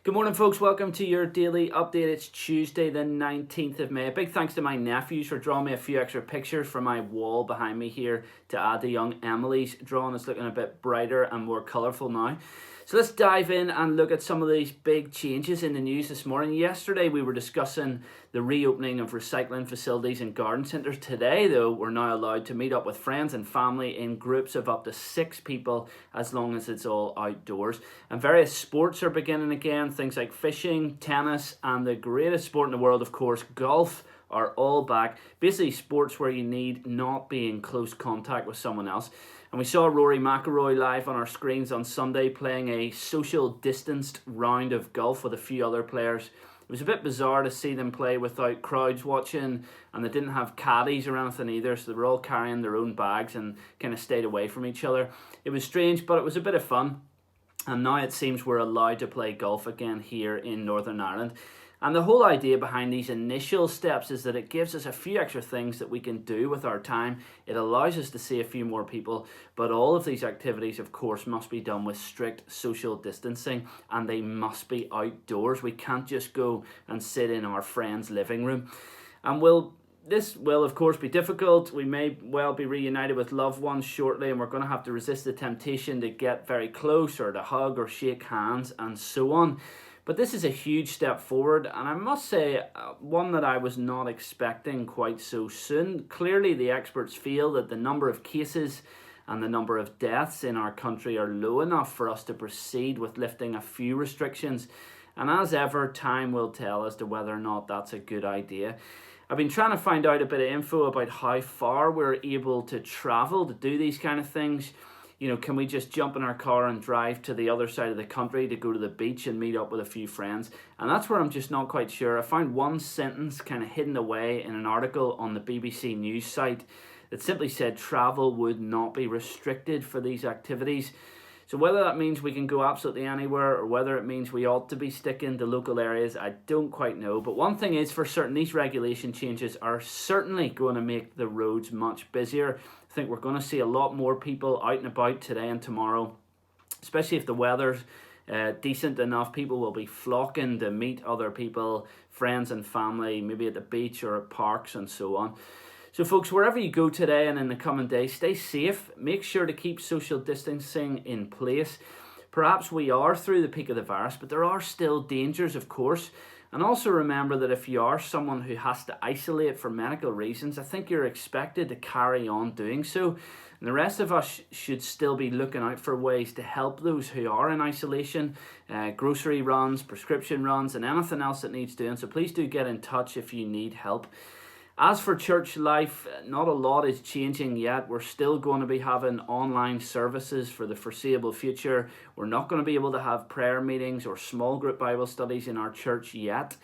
Good morning, folks. Welcome to your daily update. It's Tuesday, the 19th of May. A big thanks to my nephews for drawing me a few extra pictures for my wall behind me here to add to young Emily's drawing. It's looking a bit brighter and more colourful now. So let's dive in and look at some of these big changes in the news this morning. Yesterday, we were discussing the reopening of recycling facilities and garden centres. Today, though, we're now allowed to meet up with friends and family in groups of up to 6 people as long as it's all outdoors. And various sports are beginning again. Things like fishing, tennis, and the greatest sport in the world, of course, golf, are all back. Basically, sports where you need not be in close contact with someone else. And we saw Rory McIlroy live on our screens on Sunday playing a social distanced round of golf with a few other players. It was a bit bizarre to see them play without crowds watching, and they didn't have caddies or anything either, so they were all carrying their own bags and kind of stayed away from each other. It was strange, but it was a bit of fun. And now it seems we're allowed to play golf again here in Northern Ireland. And the whole idea behind these initial steps is that it gives us a few extra things that we can do with our time. It allows us to see a few more people, but all of these activities, of course, must be done with strict social distancing, and they must be outdoors. We can't just go and sit in our friend's living room. And this will, of course, be difficult. We may well be reunited with loved ones shortly, and we're going to have to resist the temptation to get very close or to hug or shake hands and so on. But this is a huge step forward, and I must say, one that I was not expecting quite so soon. Clearly, the experts feel that the number of cases and the number of deaths in our country are low enough for us to proceed with lifting a few restrictions. And as ever, time will tell as to whether or not that's a good idea. I've been trying to find out a bit of info about how far we're able to travel to do these kind of things. You know, can we just jump in our car and drive to the other side of the country to go to the beach and meet up with a few friends? And that's where I'm just not quite sure. I found one sentence kind of hidden away in an article on the BBC News site that simply said travel would not be restricted for these activities. So whether that means we can go absolutely anywhere or whether it means we ought to be sticking to local areas, I don't quite know. But one thing is for certain, these regulation changes are certainly going to make the roads much busier. I think we're going to see a lot more people out and about today and tomorrow, especially if the weather's decent enough. People will be flocking to meet other people, friends and family, maybe at the beach or at parks and so on. So folks, wherever you go today and in the coming days, stay safe. Make sure to keep social distancing in place. Perhaps we are through the peak of the virus, but there are still dangers, of course. And also remember that if you are someone who has to isolate for medical reasons, I think you're expected to carry on doing so. And the rest of us should still be looking out for ways to help those who are in isolation, grocery runs, prescription runs, and anything else that needs doing. So please do get in touch if you need help. As for church life, not a lot is changing yet. We're still going to be having online services for the foreseeable future. We're not going to be able to have prayer meetings or small group Bible studies in our church yet.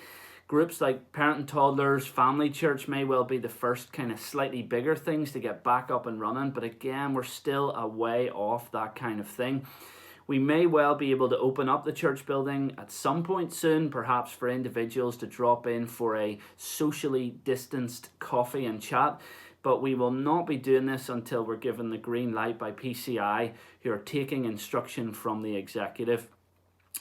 Groups like parent and toddlers, family church may well be the first kind of slightly bigger things to get back up and running. But again, we're still a way off that kind of thing. We may well be able to open up the church building at some point soon, perhaps for individuals to drop in for a socially distanced coffee and chat. But we will not be doing this until we're given the green light by PCI, who are taking instruction from the executive.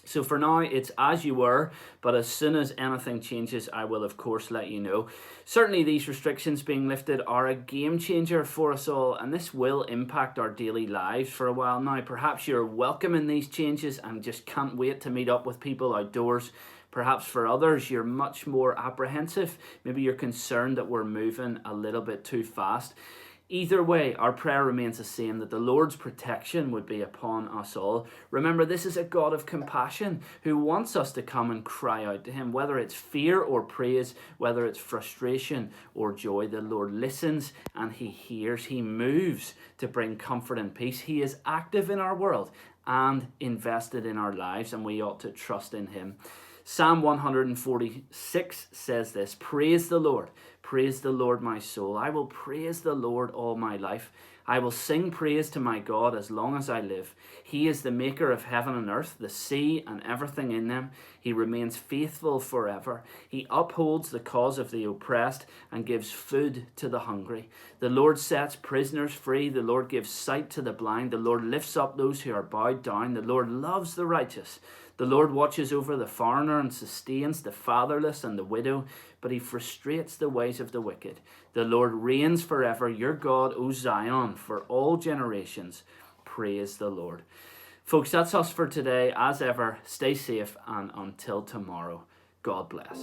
So for now, it's as you were, but as soon as anything changes, I will of course let you know. Certainly these restrictions being lifted are a game changer for us all, and this will impact our daily lives for a while now. Perhaps you're welcoming these changes and just can't wait to meet up with people outdoors. Perhaps for others, you're much more apprehensive. Maybe you're concerned that we're moving a little bit too fast. Either way, our prayer remains the same, that the Lord's protection would be upon us all. Remember, this is a God of compassion who wants us to come and cry out to him, whether it's fear or praise, whether it's frustration or joy. The Lord listens and he hears. He moves to bring comfort and peace. He is active in our world and invested in our lives, and we ought to trust in him. Psalm 146 says this: praise the Lord, my soul. I will praise the Lord all my life. I will sing praise to my God as long as I live. He is the maker of heaven and earth, the sea and everything in them. He remains faithful forever. He upholds the cause of the oppressed and gives food to the hungry. The Lord sets prisoners free. The Lord gives sight to the blind. The Lord lifts up those who are bowed down. The Lord loves the righteous. The Lord watches over the foreigner and sustains the fatherless and the widow, but he frustrates the ways of the wicked. The Lord reigns forever. Your God, O Zion, for all generations. Praise the Lord. Folks, that's us for today. As ever, stay safe, and until tomorrow, God bless.